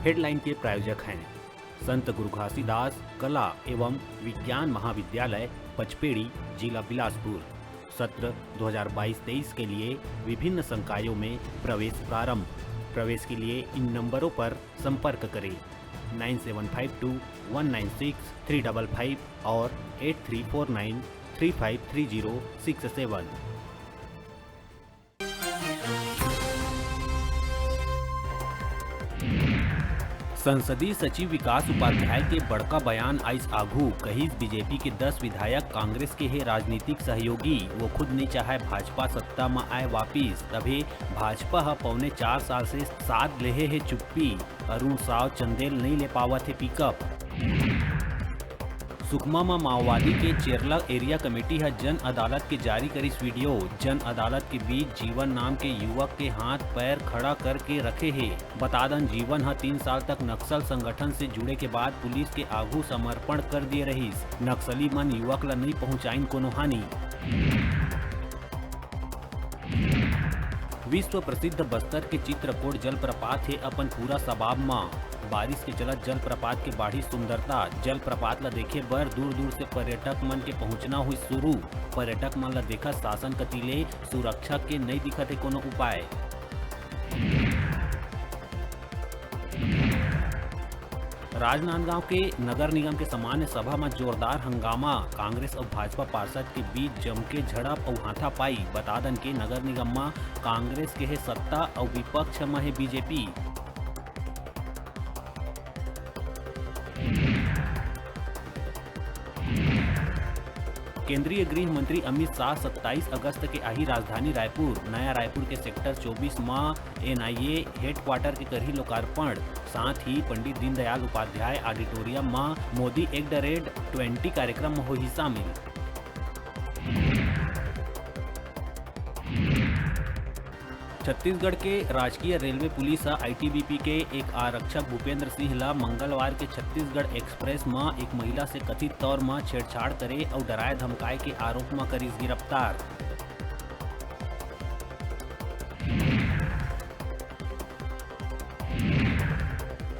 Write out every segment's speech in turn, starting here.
Headline के प्रायोजक हैं संत गुरु घासीदास कला एवं विज्ञान महाविद्यालय पचपेड़ी, जिला बिलासपुर। सत्र 2022-23 के लिए विभिन्न संकायों में प्रवेश प्रारंभ। प्रवेश के लिए इन नंबरों पर संपर्क करें 9752196355 और 8349353067। संसदीय सचिव विकास उपाध्याय के बड़का बयान आइस आघू कहिस बीजेपी के 10 विधायक कांग्रेस के है राजनीतिक सहयोगी। वो खुद नहीं चाहे भाजपा सत्ता में आए वापिस, तभी भाजपा ह पौने 4 साल से साथ लेहे है चुप्पी। अरुण साव चंदेल नहीं ले पावत है पिकअप। सुकमा में माओवादी के चेरला एरिया कमेटी है जन अदालत के जारी करिस वीडियो। जन अदालत के बीच जीवन नाम के युवक के हाथ पैर खड़ा करके रखे है। बतादन जीवन है 3 साल तक नक्सल संगठन से जुड़े के बाद पुलिस के आगू समर्पण कर दिए रहीस। नक्सली मन युवक ला नहीं पहुंचाइन कोनो हानि। विश्व प्रसिद्ध बस्तर के चित्रकोट जलप्रपात है अपन पूरा सबाब में। बारिश के चलत जलप्रपात के बाढ़ी सुंदरता। जलप्रपात ला देखे बर दूर दूर से पर्यटक मन के पहुंचना हुई शुरू। पर्यटक मन ला देखा शासन कतीले सुरक्षा के नहीं दिखत है कोनो उपाय। राजनांदगांव के नगर निगम के सामान्य सभा में जोरदार हंगामा। कांग्रेस और भाजपा पार्षद के बीच जम के झड़प और हाथापाई। बतादन के नगर निगम में कांग्रेस के है सत्ता और विपक्ष में है बीजेपी। केंद्रीय गृह मंत्री अमित शाह 27 अगस्त के आही राजधानी रायपुर। नया रायपुर के सेक्टर 24 में एनआईए हेडक्वार्टर के करही लोकार्पण। साथ ही पंडित दीनदयाल उपाध्याय ऑडिटोरियम में मोदी @20 कार्यक्रम में होही शामिल। छत्तीसगढ़ के राजकीय रेलवे पुलिस आईटीबीपी के एक आरक्षक भूपेंद्र सिंह ला मंगलवार के छत्तीसगढ़ एक्सप्रेस में एक महिला से कथित तौर में छेड़छाड़ करे और डराए धमकाए के आरोप में करीस गिरफ्तार।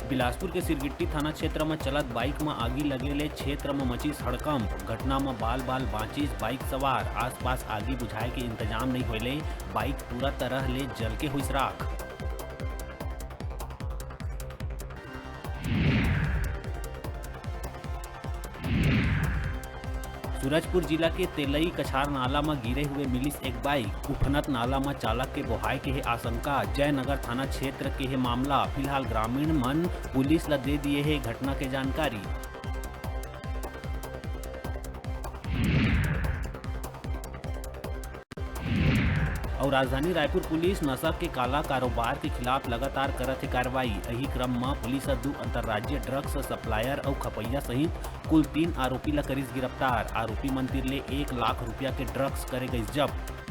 बिलासपुर के सिरगिट्टी थाना क्षेत्र में चलत बाइक में आगी लगेले क्षेत्र में मचीस हड़कंप। घटना में बाल बांचिस बाइक सवार। आसपास आगी बुझाए के इंतजाम नहीं होले, बाइक पूरा तरह ले जल के हुई राख। सूरजपुर जिला के तेलई कछार नाला में गिरे हुए मिलिस एक बाइक। उफनत नाला में चालक के बोहाय के है आशंका। जयनगर थाना क्षेत्र के है मामला। फिलहाल ग्रामीण मन पुलिस ला दे दिए है घटना के जानकारी। और राजधानी रायपुर पुलिस नशा के काला कारोबार के खिलाफ लगातार करत है कार्रवाई। यही क्रम में पुलिस 2 अंतर्राज्यीय ड्रग्स सप्लायर और खपैया सहित कुल 3 आरोपी ला करिस गिरफ्तार। आरोपी मंदिर ले 1 लाख रुपया के ड्रग्स करे गई जब्त।